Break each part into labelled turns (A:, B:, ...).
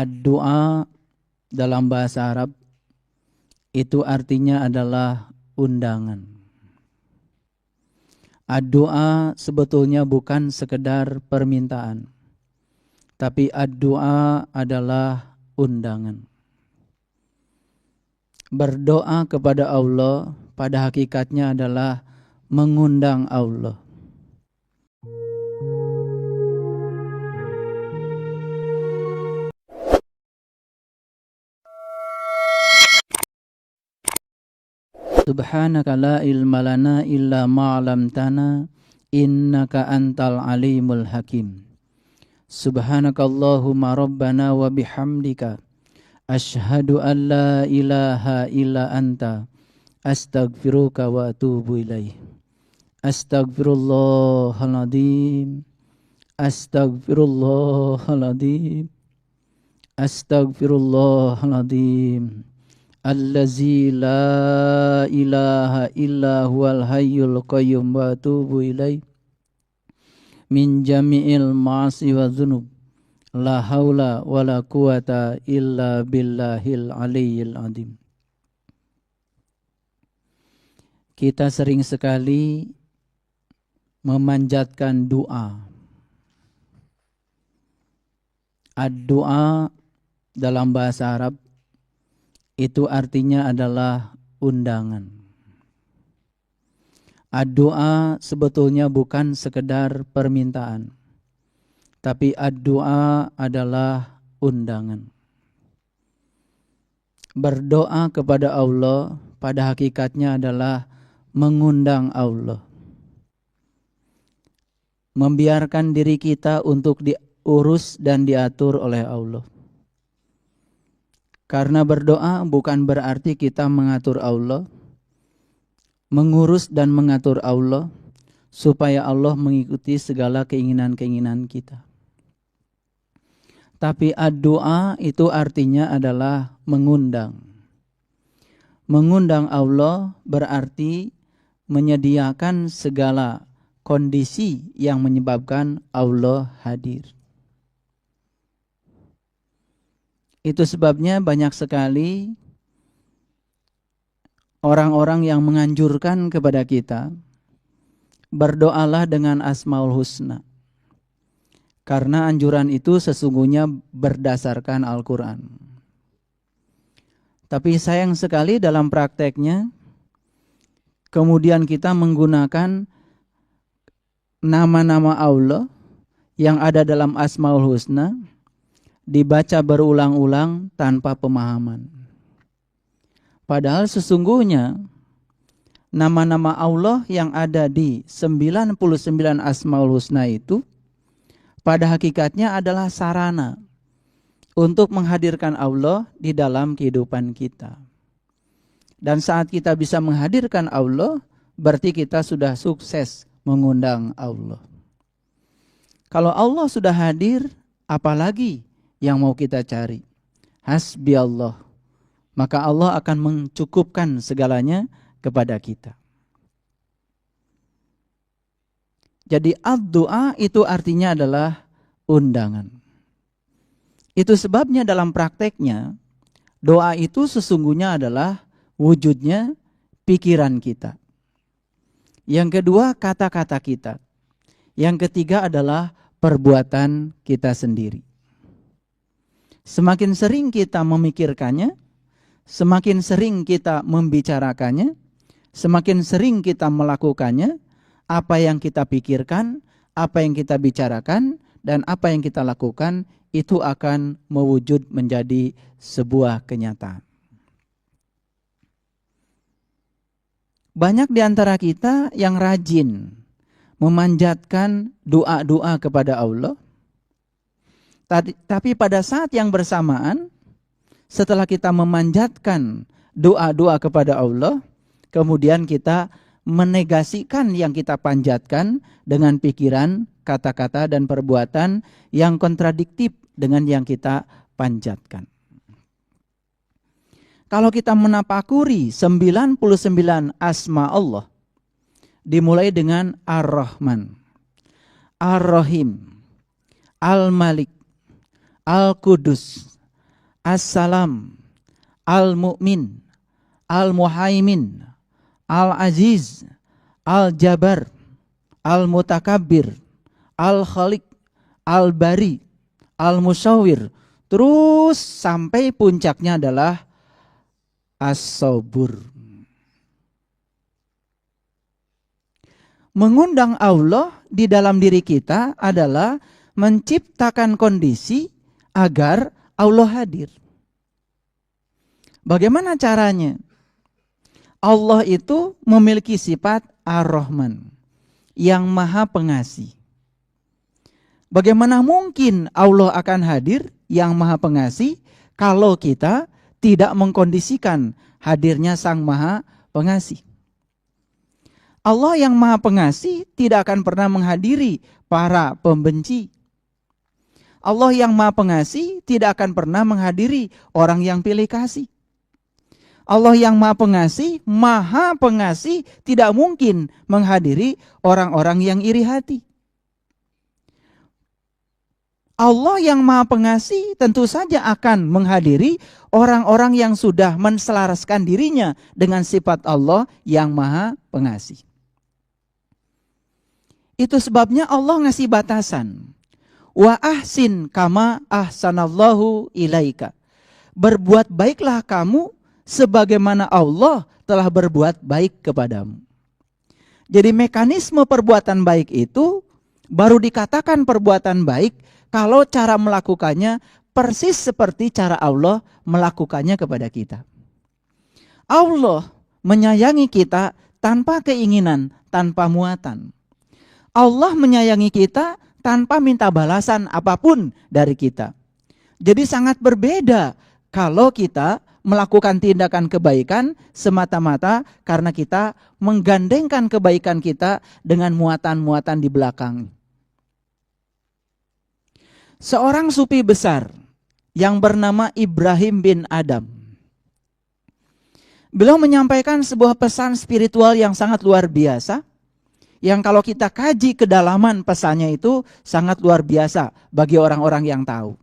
A: Ad-du'a dalam bahasa Arab itu artinya adalah undangan. Ad-du'a sebetulnya bukan sekedar permintaan, tapi ad-du'a adalah undangan. Berdoa kepada Allah pada hakikatnya adalah mengundang Allah. Subhanaka la ilma lana illa ma 'allamtana innaka antal alimul hakim. Subhanakallahumma rabbana wa bihamdika asyhadu an la ilaha illa anta astaghfiruka wa atubu ilaih. Astaghfirullahaladzim. Astaghfirullahaladzim. Astaghfirullahaladzim. Allazi la ilaha illa huwal hayyul qayyum wa atubu ilaih min jami'il ma'asi wa dhunub la haula wa la quwata illa billahil aliyyil azim. Kita sering sekali memanjatkan doa. Ad-du'a dalam bahasa Arab itu artinya adalah undangan. Ad-du'a sebetulnya bukan sekedar permintaan, tapi ad-du'a adalah undangan. Berdoa kepada Allah pada hakikatnya adalah mengundang Allah. Membiarkan diri kita untuk diurus dan diatur oleh Allah. Karena berdoa bukan berarti kita mengatur Allah, mengurus dan mengatur Allah, supaya Allah mengikuti segala keinginan-keinginan kita. Tapi ad-du'a itu artinya adalah mengundang. Mengundang Allah berarti menyediakan segala kondisi yang menyebabkan Allah hadir. Itu sebabnya banyak sekali orang-orang yang menganjurkan kepada kita, berdoalah dengan Asmaul Husna. Karena anjuran itu sesungguhnya berdasarkan Al-Quran. Tapi sayang sekali dalam prakteknya, kemudian kita menggunakan nama-nama Allah yang ada dalam Asmaul Husna, dibaca berulang-ulang tanpa pemahaman. Padahal sesungguhnya nama-nama Allah yang ada di 99 Asmaul Husna itu pada hakikatnya adalah sarana untuk menghadirkan Allah di dalam kehidupan kita. Dan saat kita bisa menghadirkan Allah, berarti kita sudah sukses mengundang Allah. Kalau Allah sudah hadir, apalagi yang mau kita cari? Hasbi Allah. Maka Allah akan mencukupkan segalanya kepada kita. Jadi ad-du'a itu artinya adalah undangan. Itu sebabnya dalam prakteknya, doa itu sesungguhnya adalah wujudnya pikiran kita. Yang kedua, kata-kata kita. Yang ketiga adalah perbuatan kita sendiri. Semakin sering kita memikirkannya, semakin sering kita membicarakannya, semakin sering kita melakukannya, apa yang kita pikirkan, apa yang kita bicarakan, dan apa yang kita lakukan, itu akan mewujud menjadi sebuah kenyataan. Banyak di antara kita yang rajin memanjatkan doa-doa kepada Allah, tapi pada saat yang bersamaan, setelah kita memanjatkan doa-doa kepada Allah, kemudian kita menegasikan yang kita panjatkan dengan pikiran, kata-kata, dan perbuatan yang kontradiktif dengan yang kita panjatkan. Kalau kita menapakuri 99 asma Allah, dimulai dengan Ar-Rahman, Ar-Rahim, Al-Malik, Al-Qudus, As-Salam, Al-Mu'min, Al-Muhaimin, Al-Aziz, Al-Jabar, Al-Mutakabbir, Al-Khaliq, Al-Bari, Al-Musawwir. Terus sampai puncaknya adalah As-Sabur. Mengundang Allah di dalam diri kita adalah menciptakan kondisi agar Allah hadir. Bagaimana caranya? Allah itu memiliki sifat Ar-Rahman, yang maha pengasih. Bagaimana mungkin Allah akan hadir yang maha pengasih kalau kita tidak mengkondisikan hadirnya Sang Maha Pengasih? Allah yang maha pengasih tidak akan pernah menghadiri para pembenci. Allah yang maha pengasih tidak akan pernah menghadiri orang yang pilih kasih. Allah yang maha pengasih tidak mungkin menghadiri orang-orang yang iri hati. Allah yang maha pengasih tentu saja akan menghadiri orang-orang yang sudah menselaraskan dirinya dengan sifat Allah yang maha pengasih. Itu sebabnya Allah ngasih batasan. Wa ahsin kama ahsanallahu ilaika. Berbuat baiklah kamu sebagaimana Allah telah berbuat baik kepadamu. Jadi mekanisme perbuatan baik itu baru dikatakan perbuatan baik kalau cara melakukannya persis seperti cara Allah melakukannya kepada kita. Allah menyayangi kita tanpa keinginan, tanpa muatan. Allah menyayangi kita tanpa minta balasan apapun dari kita. Jadi sangat berbeda kalau kita melakukan tindakan kebaikan semata-mata karena kita menggandengkan kebaikan kita dengan muatan-muatan di belakang. Seorang sufi besar yang bernama Ibrahim bin Adam. Beliau menyampaikan sebuah pesan spiritual yang sangat luar biasa. Yang kalau kita kaji kedalaman pesannya itu sangat luar biasa bagi orang-orang yang tahu.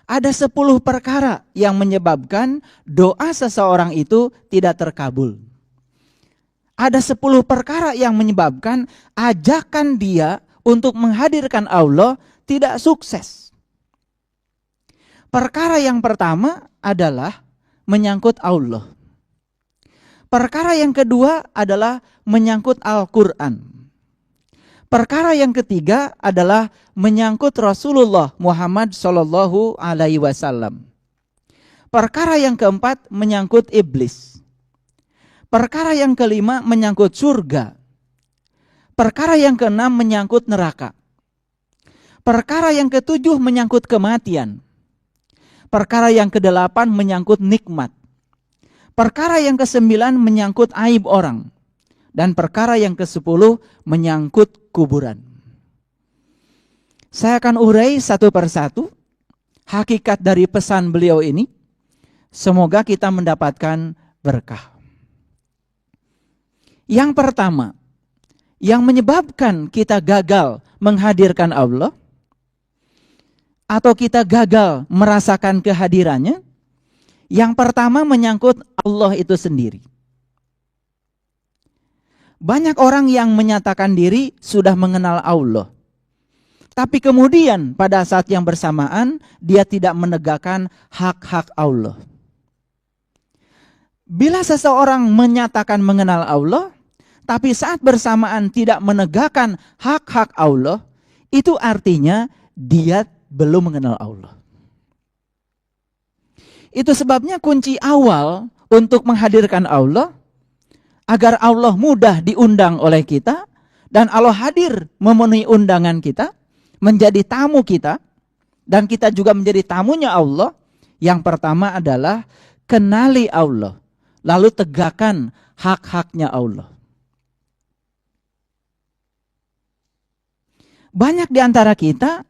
A: Ada 10 perkara yang menyebabkan doa seseorang itu tidak terkabul. Ada 10 perkara yang menyebabkan ajakan dia untuk menghadirkan Allah tidak sukses. Perkara yang pertama adalah menyangkut Allah. Perkara yang kedua adalah menyangkut Al-Quran. Perkara yang ketiga adalah menyangkut Rasulullah Muhammad Sallallahu Alaihi Wasallam. Perkara yang keempat menyangkut iblis. Perkara yang kelima menyangkut surga. Perkara yang keenam menyangkut neraka. Perkara yang ketujuh menyangkut kematian. Perkara yang kedelapan menyangkut nikmat. Perkara yang kesembilan menyangkut aib orang. Dan perkara yang ke-10 menyangkut kuburan. Saya akan urai satu persatu hakikat dari pesan beliau ini. Semoga kita mendapatkan berkah. Yang pertama, yang menyebabkan kita gagal menghadirkan Allah atau kita gagal merasakan kehadirannya, yang pertama menyangkut Allah itu sendiri. Banyak orang yang menyatakan diri sudah mengenal Allah. Tapi kemudian pada saat yang bersamaan dia tidak menegakkan hak-hak Allah. Bila seseorang menyatakan mengenal Allah, tapi saat bersamaan tidak menegakkan hak-hak Allah, itu artinya dia belum mengenal Allah. Itu sebabnya kunci awal untuk menghadirkan Allah, agar Allah mudah diundang oleh kita, dan Allah hadir memenuhi undangan kita, menjadi tamu kita, dan kita juga menjadi tamunya Allah. Yang pertama adalah kenali Allah, lalu tegakkan hak-haknya Allah. Banyak di antara kita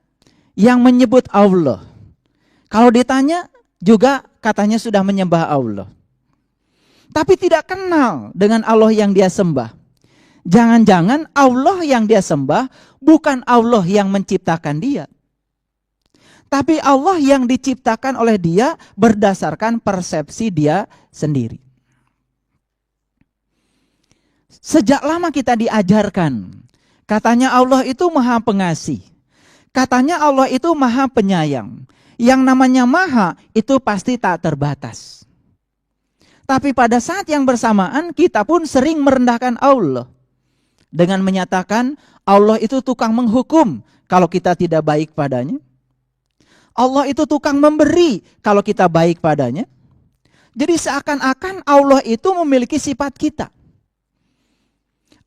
A: yang menyebut Allah. Kalau ditanya juga katanya sudah menyembah Allah. Tapi tidak kenal dengan Allah yang dia sembah. Jangan-jangan Allah yang dia sembah bukan Allah yang menciptakan dia. Tapi Allah yang diciptakan oleh dia berdasarkan persepsi dia sendiri. Sejak lama kita diajarkan, katanya Allah itu maha pengasih. Katanya Allah itu maha penyayang. Yang namanya maha itu pasti tak terbatas. Tapi pada saat yang bersamaan kita pun sering merendahkan Allah. Dengan menyatakan Allah itu tukang menghukum kalau kita tidak baik padanya. Allah itu tukang memberi kalau kita baik padanya. Jadi seakan-akan Allah itu memiliki sifat kita.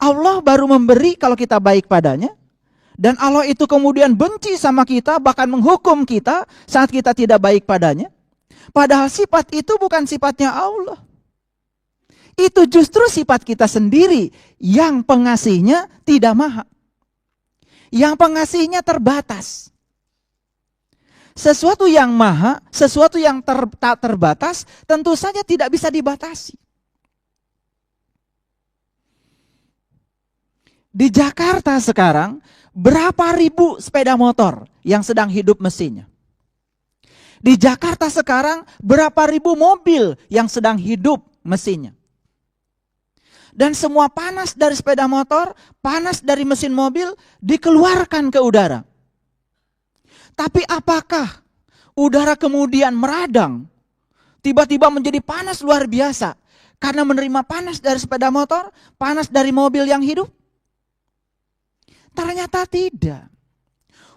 A: Allah baru memberi kalau kita baik padanya. Dan Allah itu kemudian benci sama kita, bahkan menghukum kita saat kita tidak baik padanya. Padahal sifat itu bukan sifatnya Allah. Itu justru sifat kita sendiri yang pengasihnya tidak maha. Yang pengasihnya terbatas. Sesuatu yang maha, sesuatu yang tak terbatas, tentu saja tidak bisa dibatasi. Di Jakarta sekarang, berapa ribu sepeda motor yang sedang hidup mesinnya? Di Jakarta sekarang, berapa ribu mobil yang sedang hidup mesinnya? Dan semua panas dari sepeda motor, panas dari mesin mobil dikeluarkan ke udara. Tapi apakah udara kemudian meradang, tiba-tiba menjadi panas luar biasa karena menerima panas dari sepeda motor, panas dari mobil yang hidup? Ternyata tidak.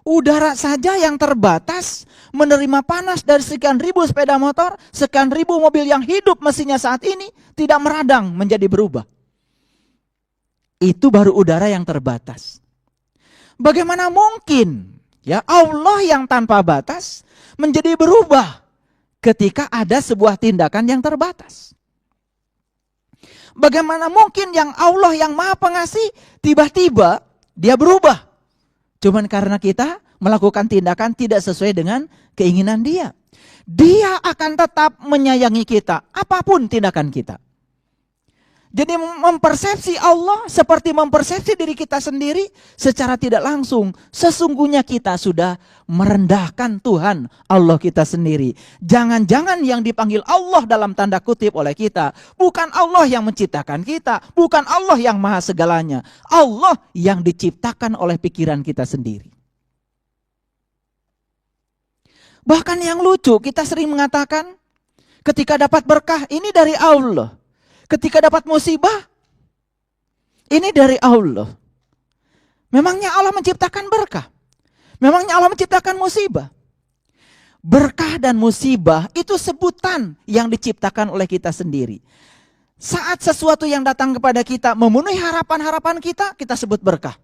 A: Udara saja yang terbatas menerima panas dari sekian ribu sepeda motor, sekian ribu mobil yang hidup mesinnya saat ini tidak meradang menjadi berubah. Itu baru udara yang terbatas. Bagaimana mungkin ya Allah yang tanpa batas menjadi berubah ketika ada sebuah tindakan yang terbatas? Bagaimana mungkin yang Allah yang maha pengasih tiba-tiba dia berubah? Cuman karena kita melakukan tindakan tidak sesuai dengan keinginan dia. Dia akan tetap menyayangi kita apapun tindakan kita. Jadi mempersepsi Allah seperti mempersepsi diri kita sendiri secara tidak langsung. Sesungguhnya kita sudah merendahkan Tuhan Allah kita sendiri. Jangan-jangan yang dipanggil Allah dalam tanda kutip oleh kita bukan Allah yang menciptakan kita, bukan Allah yang maha segalanya. Allah yang diciptakan oleh pikiran kita sendiri. Bahkan yang lucu, kita sering mengatakan ketika dapat berkah ini dari Allah. Ketika dapat musibah, ini dari Allah. Memangnya Allah menciptakan berkah? Memangnya Allah menciptakan musibah? Berkah dan musibah itu sebutan yang diciptakan oleh kita sendiri. Saat sesuatu yang datang kepada kita memenuhi harapan-harapan kita, kita sebut berkah.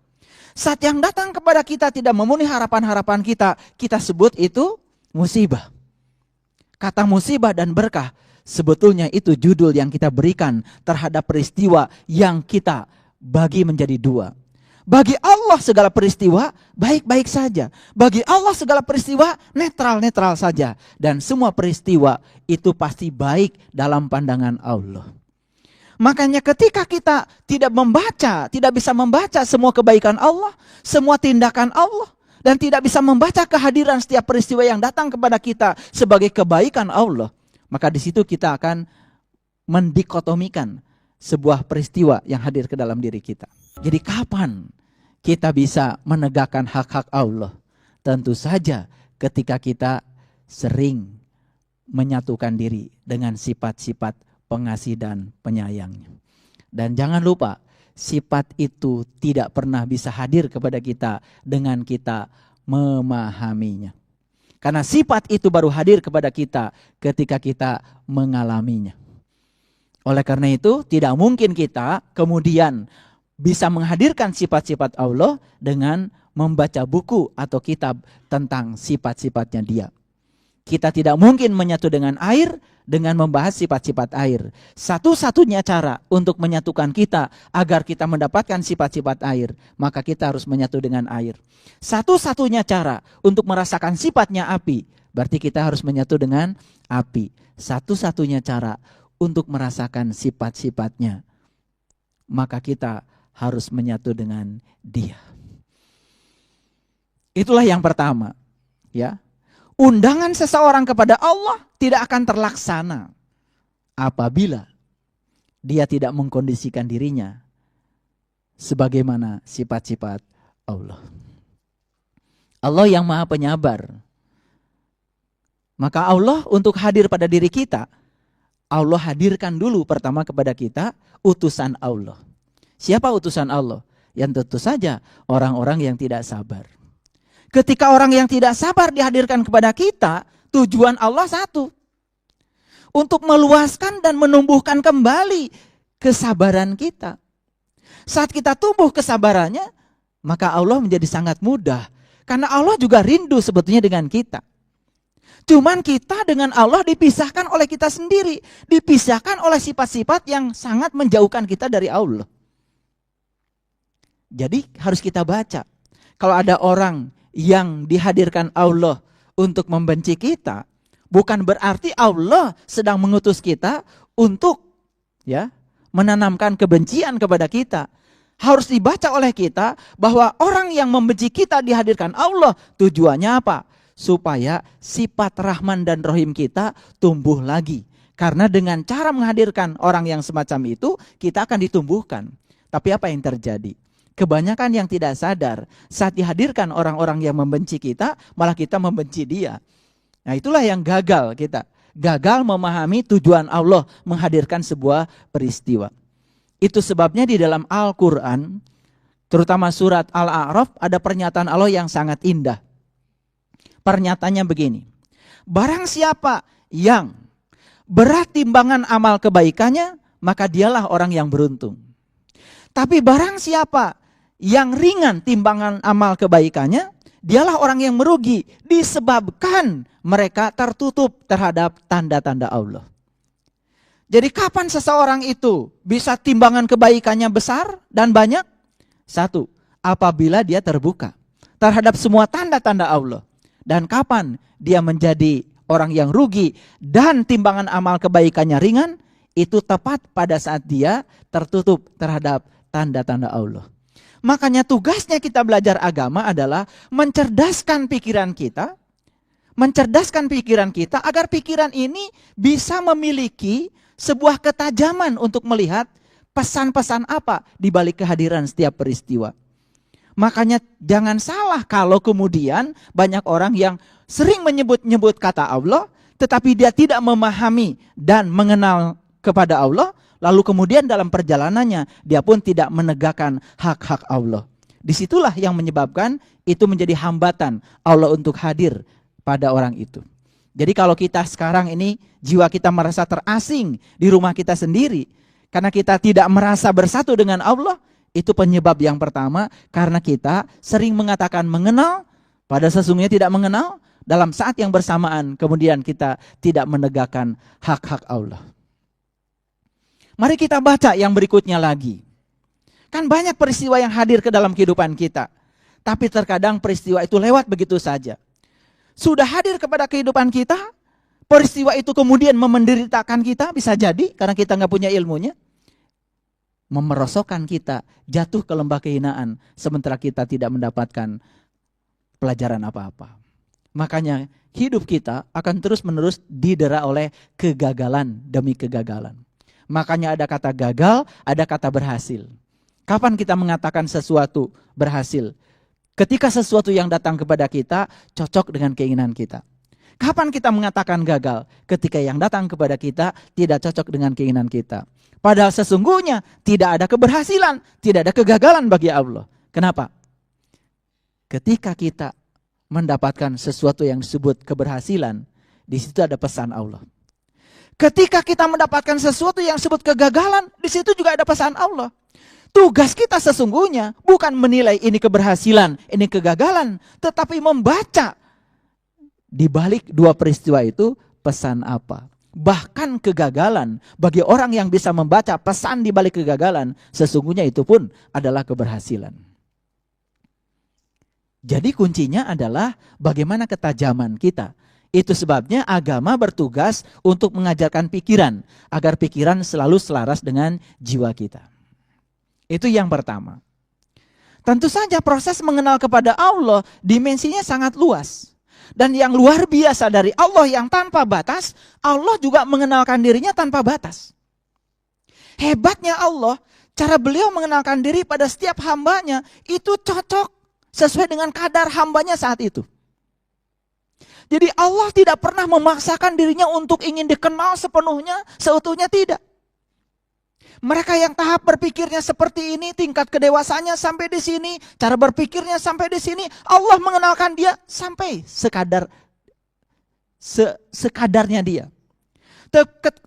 A: Saat yang datang kepada kita tidak memenuhi harapan-harapan kita, kita sebut itu musibah. Kata musibah dan berkah sebetulnya itu judul yang kita berikan terhadap peristiwa yang kita bagi menjadi dua. Bagi Allah segala peristiwa baik-baik saja. Bagi Allah segala peristiwa netral-netral saja. Dan semua peristiwa itu pasti baik dalam pandangan Allah. Makanya ketika kita tidak membaca, tidak bisa membaca semua kebaikan Allah, semua tindakan Allah, dan tidak bisa membaca kehadiran setiap peristiwa yang datang kepada kita sebagai kebaikan Allah, maka di situ kita akan mendikotomikan sebuah peristiwa yang hadir ke dalam diri kita. Jadi kapan kita bisa menegakkan hak-hak Allah? Tentu saja ketika kita sering menyatukan diri dengan sifat-sifat pengasih dan penyayangnya. Dan jangan lupa, sifat itu tidak pernah bisa hadir kepada kita dengan kita memahaminya. Karena sifat itu baru hadir kepada kita ketika kita mengalaminya. Oleh karena itu tidak mungkin kita kemudian bisa menghadirkan sifat-sifat Allah dengan membaca buku atau kitab tentang sifat-sifatnya dia. Kita tidak mungkin menyatu dengan air dengan membahas sifat-sifat air. Satu-satunya cara untuk menyatukan kita agar kita mendapatkan sifat-sifat air, maka kita harus menyatu dengan air. Satu-satunya cara untuk merasakan sifatnya api, berarti kita harus menyatu dengan api. Satu-satunya cara untuk merasakan sifat-sifatnya, maka kita harus menyatu dengan Dia. Itulah yang pertama, ya. undangan seseorang kepada Allah tidak akan terlaksana apabila dia tidak mengkondisikan dirinya sebagaimana sifat-sifat Allah. Allah yang Maha Penyabar. Maka Allah untuk hadir pada diri kita, Allah hadirkan dulu pertama kepada kita utusan Allah. Siapa utusan Allah? Yang tentu saja orang-orang yang tidak sabar. Ketika orang yang tidak sabar dihadirkan kepada kita, tujuan Allah satu. Untuk meluaskan dan menumbuhkan kembali kesabaran kita. Saat kita tumbuh kesabarannya, maka Allah menjadi sangat mudah. Karena Allah juga rindu sebetulnya dengan kita. Cuman kita dengan Allah dipisahkan oleh kita sendiri. Dipisahkan oleh sifat-sifat yang sangat menjauhkan kita dari Allah. Jadi harus kita baca. Kalau ada orang yang dihadirkan Allah untuk membenci kita, bukan berarti Allah sedang mengutus kita untuk menanamkan kebencian kepada kita. Harus dibaca oleh kita bahwa orang yang membenci kita dihadirkan Allah. Tujuannya apa? Supaya sifat Rahman dan Rahim kita tumbuh lagi. Karena dengan cara menghadirkan orang yang semacam itu, kita akan ditumbuhkan. Tapi apa yang terjadi? Kebanyakan yang tidak sadar, saat dihadirkan orang-orang yang membenci kita, malah kita membenci dia. Nah itulah yang gagal kita. Gagal memahami tujuan Allah menghadirkan sebuah peristiwa. Itu sebabnya di dalam Al-Quran, terutama surat Al-A'raf, ada pernyataan Allah yang sangat indah. Pernyataannya begini, barang siapa yang berat timbangan amal kebaikannya, maka dialah orang yang beruntung. Tapi barang siapa yang ringan timbangan amal kebaikannya, dialah orang yang merugi, disebabkan mereka tertutup terhadap tanda-tanda Allah. Jadi kapan seseorang itu bisa timbangan kebaikannya besar dan banyak? Satu, apabila dia terbuka terhadap semua tanda-tanda Allah. Dan kapan dia menjadi orang yang rugi dan timbangan amal kebaikannya ringan? Itu tepat pada saat dia tertutup terhadap tanda-tanda Allah. Makanya tugasnya kita belajar agama adalah mencerdaskan pikiran kita. Mencerdaskan pikiran kita agar pikiran ini bisa memiliki sebuah ketajaman untuk melihat pesan-pesan apa di balik kehadiran setiap peristiwa. Makanya jangan salah kalau kemudian banyak orang yang sering menyebut-nyebut kata Allah, tetapi dia tidak memahami dan mengenal kepada Allah, lalu kemudian dalam perjalanannya dia pun tidak menegakkan hak-hak Allah. Disitulah yang menyebabkan itu menjadi hambatan Allah untuk hadir pada orang itu. Jadi kalau kita sekarang ini jiwa kita merasa terasing di rumah kita sendiri, karena kita tidak merasa bersatu dengan Allah, itu penyebab yang pertama karena kita sering mengatakan mengenal, pada sesungguhnya tidak mengenal, dalam saat yang bersamaan kemudian kita tidak menegakkan hak-hak Allah. Mari kita baca yang berikutnya lagi. Kan banyak peristiwa yang hadir ke dalam kehidupan kita, tapi terkadang peristiwa itu lewat begitu saja. Sudah hadir kepada kehidupan kita, peristiwa itu kemudian memenderitakan kita, bisa jadi karena kita nggak punya ilmunya. Memerosokkan kita, jatuh ke lembah kehinaan, sementara kita tidak mendapatkan pelajaran apa-apa. Makanya hidup kita akan terus-menerus didera oleh kegagalan demi kegagalan. Makanya ada kata gagal, ada kata berhasil. Kapan kita mengatakan sesuatu berhasil? Ketika sesuatu yang datang kepada kita cocok dengan keinginan kita. Kapan kita mengatakan gagal? Ketika yang datang kepada kita tidak cocok dengan keinginan kita. Padahal sesungguhnya tidak ada keberhasilan, tidak ada kegagalan bagi Allah. Kenapa? Ketika kita mendapatkan sesuatu yang disebut keberhasilan, di situ ada pesan Allah. Ketika kita mendapatkan sesuatu yang disebut kegagalan, di situ juga ada pesan Allah. Tugas kita sesungguhnya bukan menilai ini keberhasilan, ini kegagalan, tetapi membaca di balik dua peristiwa itu pesan apa. Bahkan kegagalan, bagi orang yang bisa membaca pesan di balik kegagalan, sesungguhnya itu pun adalah keberhasilan. Jadi kuncinya adalah bagaimana ketajaman kita. Itu sebabnya agama bertugas untuk mengajarkan pikiran, agar pikiran selalu selaras dengan jiwa kita. Itu yang pertama. Tentu saja proses mengenal kepada Allah dimensinya sangat luas. Dan yang luar biasa dari Allah yang tanpa batas, Allah juga mengenalkan dirinya tanpa batas. Hebatnya Allah, cara beliau mengenalkan diri pada setiap hambanya, itu cocok sesuai dengan kadar hambanya saat itu. Jadi Allah tidak pernah memaksakan dirinya untuk ingin dikenal sepenuhnya, seutuhnya tidak. Mereka yang tahap berpikirnya seperti ini, tingkat kedewasaannya sampai di sini, cara berpikirnya sampai di sini, Allah mengenalkan dia sampai sekadarnya dia.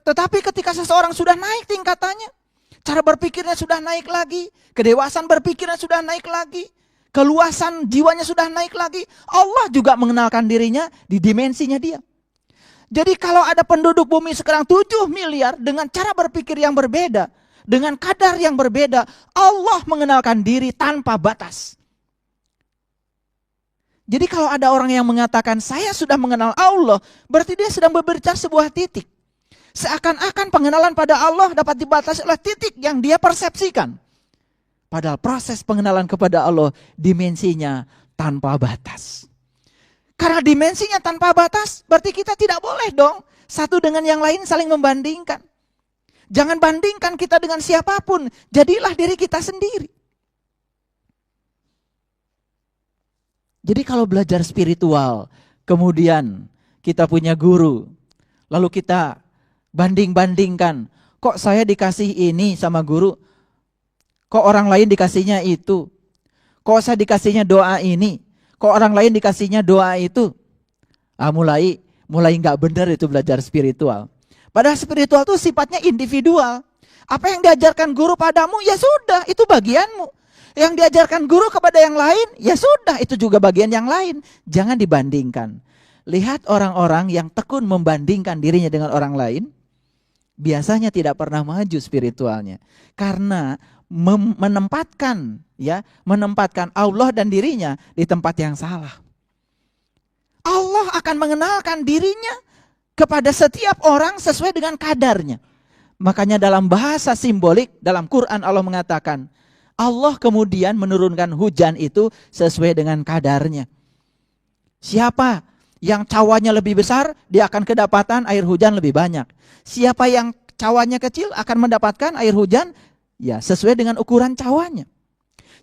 A: Tetapi ketika seseorang sudah naik tingkatannya, cara berpikirnya sudah naik lagi, kedewasaan berpikirnya sudah naik lagi, keluasan jiwanya sudah naik lagi, Allah juga mengenalkan dirinya di dimensinya dia. Jadi kalau ada penduduk bumi sekarang 7 miliar dengan cara berpikir yang berbeda, dengan kadar yang berbeda, Allah mengenalkan diri tanpa batas. Jadi kalau ada orang yang mengatakan saya sudah mengenal Allah, berarti dia sedang berbicara sebuah titik. Seakan-akan pengenalan pada Allah dapat dibatasi oleh titik yang dia persepsikan. Padahal proses pengenalan kepada Allah dimensinya tanpa batas. Karena dimensinya tanpa batas, berarti kita tidak boleh dong satu dengan yang lain saling membandingkan. Jangan bandingkan kita dengan siapapun, jadilah diri kita sendiri. Jadi kalau belajar spiritual, kemudian kita punya guru, lalu kita banding-bandingkan, kok saya dikasih ini sama guru, kok orang lain dikasihnya itu, kok saya dikasihnya doa ini, kok orang lain dikasihnya doa itu. Mulai nggak benar itu belajar spiritual. Padahal spiritual itu sifatnya individual. Apa yang diajarkan guru padamu, ya sudah, itu bagianmu. Yang diajarkan guru kepada yang lain, ya sudah, itu juga bagian yang lain. Jangan dibandingkan. Lihat orang-orang yang tekun membandingkan dirinya dengan orang lain, biasanya tidak pernah maju spiritualnya. Karena menempatkan Allah dan dirinya di tempat yang salah. Allah akan mengenalkan dirinya kepada setiap orang sesuai dengan kadarnya. Makanya dalam bahasa simbolik dalam Quran Allah mengatakan, Allah kemudian menurunkan hujan itu sesuai dengan kadarnya. Siapa yang cawannya lebih besar, dia akan kedapatan air hujan lebih banyak. Siapa yang cawannya kecil akan mendapatkan air hujan ya sesuai dengan ukuran cawannya.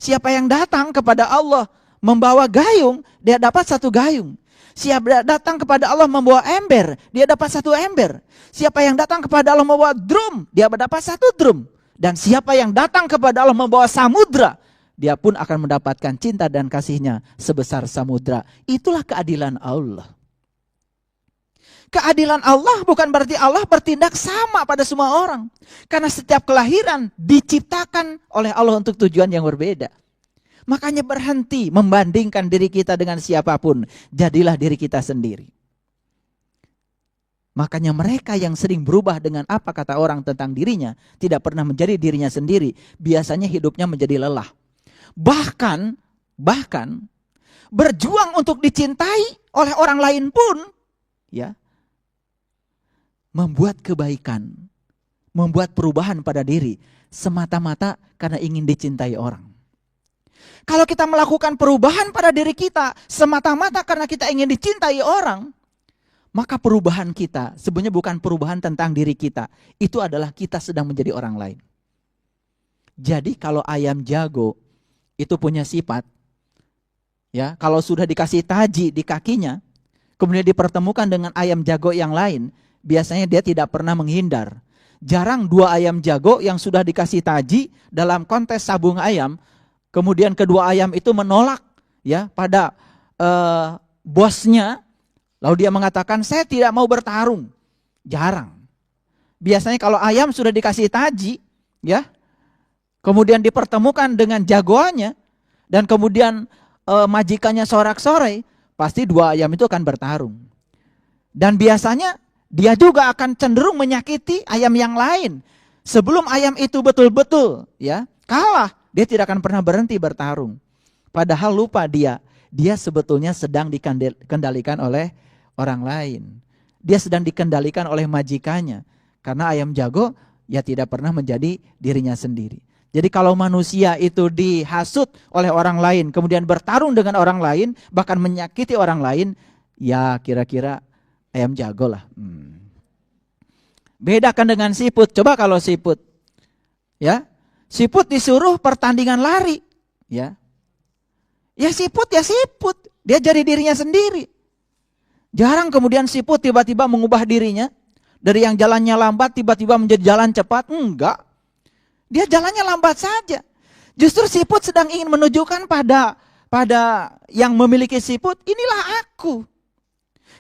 A: Siapa yang datang kepada Allah membawa gayung, dia dapat 1 gayung. Siapa datang kepada Allah membawa ember, dia dapat 1 ember. Siapa yang datang kepada Allah membawa drum, dia dapat 1 drum. Dan siapa yang datang kepada Allah membawa samudra, dia pun akan mendapatkan cinta dan kasihnya sebesar samudra. Itulah keadilan Allah. Keadilan Allah bukan berarti Allah bertindak sama pada semua orang. Karena setiap kelahiran diciptakan oleh Allah untuk tujuan yang berbeda. Makanya berhenti membandingkan diri kita dengan siapapun. Jadilah diri kita sendiri. Makanya mereka yang sering berubah dengan apa kata orang tentang dirinya, tidak pernah menjadi dirinya sendiri, biasanya hidupnya menjadi lelah. Bahkan berjuang untuk dicintai oleh orang lain pun, ya, membuat kebaikan, membuat perubahan pada diri, semata-mata karena ingin dicintai orang. Kalau kita melakukan perubahan pada diri kita, semata-mata karena kita ingin dicintai orang, maka perubahan kita sebenarnya bukan perubahan tentang diri kita. Itu adalah kita sedang menjadi orang lain. Jadi kalau ayam jago itu punya sifat, ya, kalau sudah dikasih taji di kakinya, kemudian dipertemukan dengan ayam jago yang lain, biasanya dia tidak pernah menghindar. Jarang 2 ayam jago yang sudah dikasih taji dalam kontes sabung ayam, kemudian kedua ayam itu menolak ya pada bosnya. Lalu dia mengatakan, saya tidak mau bertarung. Jarang. Biasanya kalau ayam sudah dikasih taji, ya, kemudian dipertemukan dengan jagoannya, dan kemudian majikannya sorak-sorai, pasti 2 ayam itu akan bertarung. Dan biasanya dia juga akan cenderung menyakiti ayam yang lain. Sebelum ayam itu betul-betul ya kalah, dia tidak akan pernah berhenti bertarung. Padahal lupa dia sebetulnya sedang dikendalikan oleh orang lain. Dia sedang dikendalikan oleh majikannya. Karena ayam jago ya tidak pernah menjadi dirinya sendiri. Jadi kalau manusia itu dihasut oleh orang lain, kemudian bertarung dengan orang lain, bahkan menyakiti orang lain, Ya kira-kira ayam jago lah. Bedakan dengan siput. Coba kalau siput, ya, siput disuruh pertandingan lari, ya siput ya siput, dia jadi dirinya sendiri. Jarang kemudian siput tiba-tiba mengubah dirinya dari yang jalannya lambat tiba-tiba menjadi jalan cepat. Enggak, dia jalannya lambat saja. Justru siput sedang ingin menunjukkan pada yang memiliki siput, inilah aku.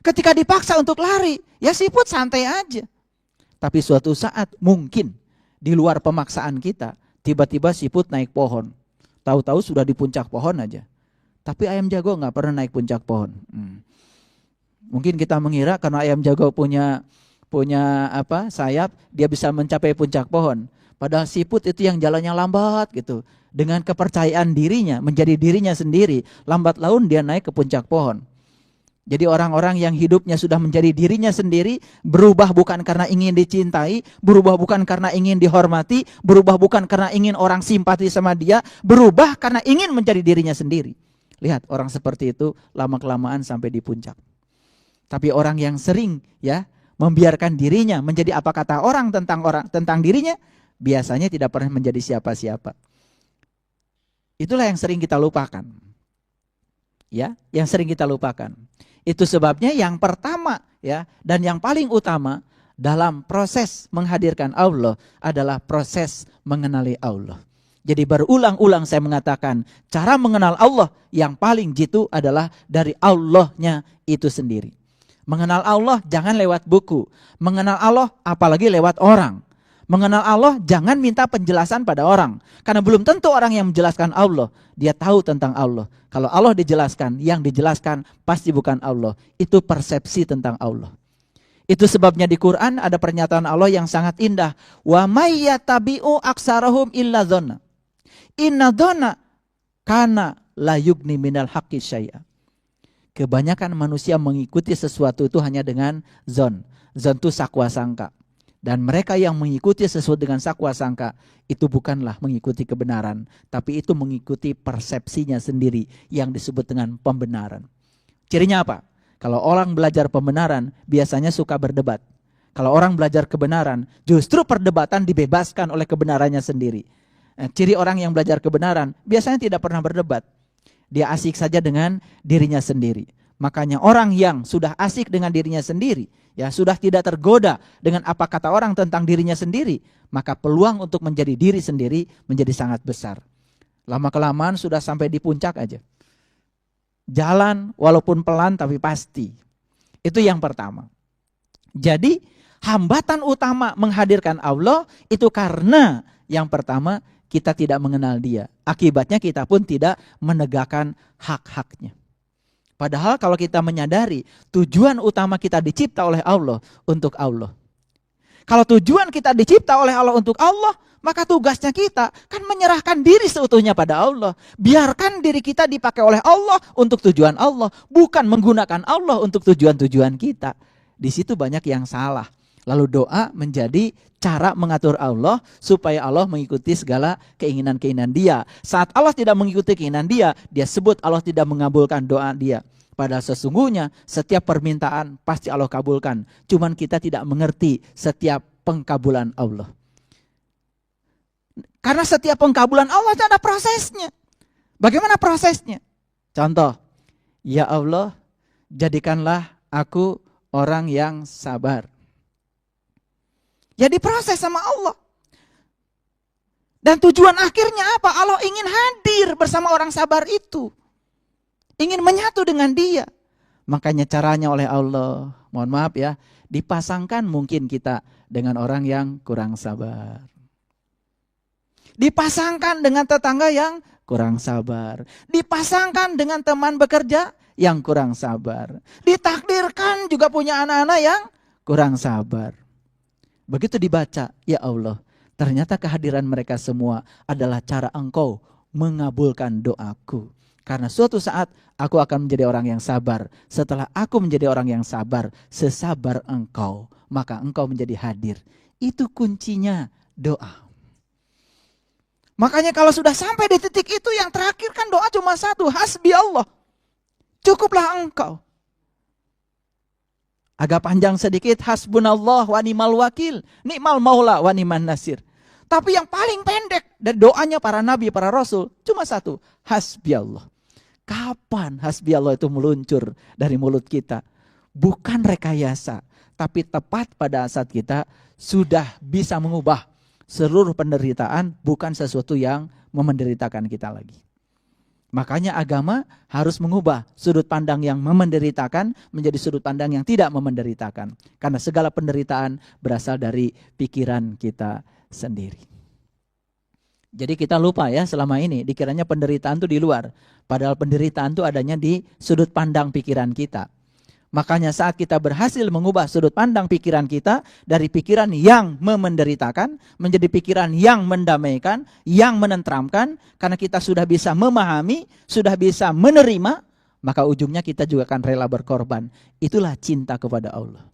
A: Ketika dipaksa untuk lari, ya siput santai aja. Tapi suatu saat mungkin di luar pemaksaan kita, tiba-tiba siput naik pohon. Tahu-tahu sudah di puncak pohon aja. Tapi ayam jago nggak pernah naik puncak pohon. Mungkin kita mengira karena ayam jago punya sayap, dia bisa mencapai puncak pohon. Padahal siput itu yang jalannya lambat gitu. Dengan kepercayaan dirinya, menjadi dirinya sendiri, lambat laun dia naik ke puncak pohon. Jadi orang-orang yang hidupnya sudah menjadi dirinya sendiri, berubah bukan karena ingin dicintai, berubah bukan karena ingin dihormati, berubah bukan karena ingin orang simpati sama dia, berubah karena ingin menjadi dirinya sendiri. Lihat, orang seperti itu lama-kelamaan sampai di puncak. Tapi orang yang sering membiarkan dirinya menjadi apa kata orang tentang dirinya, biasanya tidak pernah menjadi siapa-siapa. Itulah yang sering kita lupakan. Ya, yang sering kita lupakan. Itu sebabnya yang pertama dan yang paling utama dalam proses menghadirkan Allah adalah proses mengenali Allah. Jadi berulang-ulang saya mengatakan cara mengenal Allah yang paling jitu adalah dari Allahnya itu sendiri. Mengenal Allah jangan lewat buku. Mengenal Allah apalagi lewat orang. Mengenal Allah jangan minta penjelasan pada orang. Karena belum tentu orang yang menjelaskan Allah, dia tahu tentang Allah. Kalau Allah dijelaskan, yang dijelaskan pasti bukan Allah. Itu persepsi tentang Allah. Itu sebabnya di Quran ada pernyataan Allah yang sangat indah. Wa may yattabi'u aksarahum illa dzanna. Inna dzanna kana la yugni minal haqqi syai'a. Kebanyakan manusia mengikuti sesuatu itu hanya dengan zon. Zon itu sakwa sangka. Dan mereka yang mengikuti sesuatu dengan sakwa sangka itu bukanlah mengikuti kebenaran, tapi itu mengikuti persepsinya sendiri yang disebut dengan pembenaran. Cirinya apa? Kalau orang belajar pembenaran biasanya suka berdebat. Kalau orang belajar kebenaran, justru perdebatan dibebaskan oleh kebenarannya sendiri. Ciri orang yang belajar kebenaran biasanya tidak pernah berdebat. Dia asik saja dengan dirinya sendiri. Makanya orang yang sudah asik dengan dirinya sendiri, sudah tidak tergoda dengan apa kata orang tentang dirinya sendiri, maka peluang untuk menjadi diri sendiri menjadi sangat besar. Lama-kelamaan sudah sampai di puncak aja. Jalan walaupun pelan tapi pasti. Itu yang pertama. Jadi hambatan utama menghadirkan Allah itu karena yang pertama kita tidak mengenal dia. Akibatnya kita pun tidak menegakkan hak-haknya. Padahal kalau kita menyadari tujuan utama kita dicipta oleh Allah untuk Allah. Kalau tujuan kita dicipta oleh Allah untuk Allah, maka tugasnya kita kan menyerahkan diri seutuhnya pada Allah. Biarkan diri kita dipakai oleh Allah untuk tujuan Allah, bukan menggunakan Allah untuk tujuan-tujuan kita. Di situ banyak yang salah. Lalu doa menjadi cara mengatur Allah supaya Allah mengikuti segala keinginan-keinginan dia. Saat Allah tidak mengikuti keinginan dia, dia sebut Allah tidak mengabulkan doa dia. Padahal sesungguhnya setiap permintaan pasti Allah kabulkan. Cuman kita tidak mengerti setiap pengkabulan Allah. Karena setiap pengkabulan Allah itu ada prosesnya. Bagaimana prosesnya? Contoh, ya Allah, jadikanlah aku orang yang sabar. Ya diproses sama Allah. Dan tujuan akhirnya apa? Allah ingin hadir bersama orang sabar itu. Ingin menyatu dengan dia. Makanya caranya oleh Allah, mohon maaf ya, dipasangkan mungkin kita dengan orang yang kurang sabar. Dipasangkan dengan tetangga yang kurang sabar. Dipasangkan dengan teman bekerja yang kurang sabar. Ditakdirkan juga punya anak-anak yang kurang sabar. Begitu dibaca, ya Allah, ternyata kehadiran mereka semua adalah cara Engkau mengabulkan doaku. Karena suatu saat aku akan menjadi orang yang sabar. Setelah aku menjadi orang yang sabar, sesabar Engkau, maka Engkau menjadi hadir. Itu kuncinya doa. Makanya kalau sudah sampai di titik itu, yang terakhir kan doa cuma satu, hasbi Allah. Cukuplah Engkau. Agak panjang sedikit, hasbunallah wa ni'mal wakil, ni'mal maula wa ni'man nasir. Tapi yang paling pendek dari doanya para nabi, para rasul, cuma satu, hasbiallah. Kapan hasbiallah itu meluncur dari mulut kita? Bukan rekayasa, tapi tepat pada saat kita sudah bisa mengubah seluruh penderitaan, bukan sesuatu yang memenderitakan kita lagi. Makanya agama harus mengubah sudut pandang yang memenderitakan menjadi sudut pandang yang tidak memenderitakan. Karena segala penderitaan berasal dari pikiran kita sendiri. Jadi kita lupa ya selama ini dikiranya penderitaan itu di luar. Padahal penderitaan itu adanya di sudut pandang pikiran kita. Makanya saat kita berhasil mengubah sudut pandang pikiran kita dari pikiran yang memenderitakan menjadi pikiran yang mendamaikan, yang menenteramkan, karena kita sudah bisa memahami, sudah bisa menerima, maka ujungnya kita juga akan rela berkorban. Itulah cinta kepada Allah.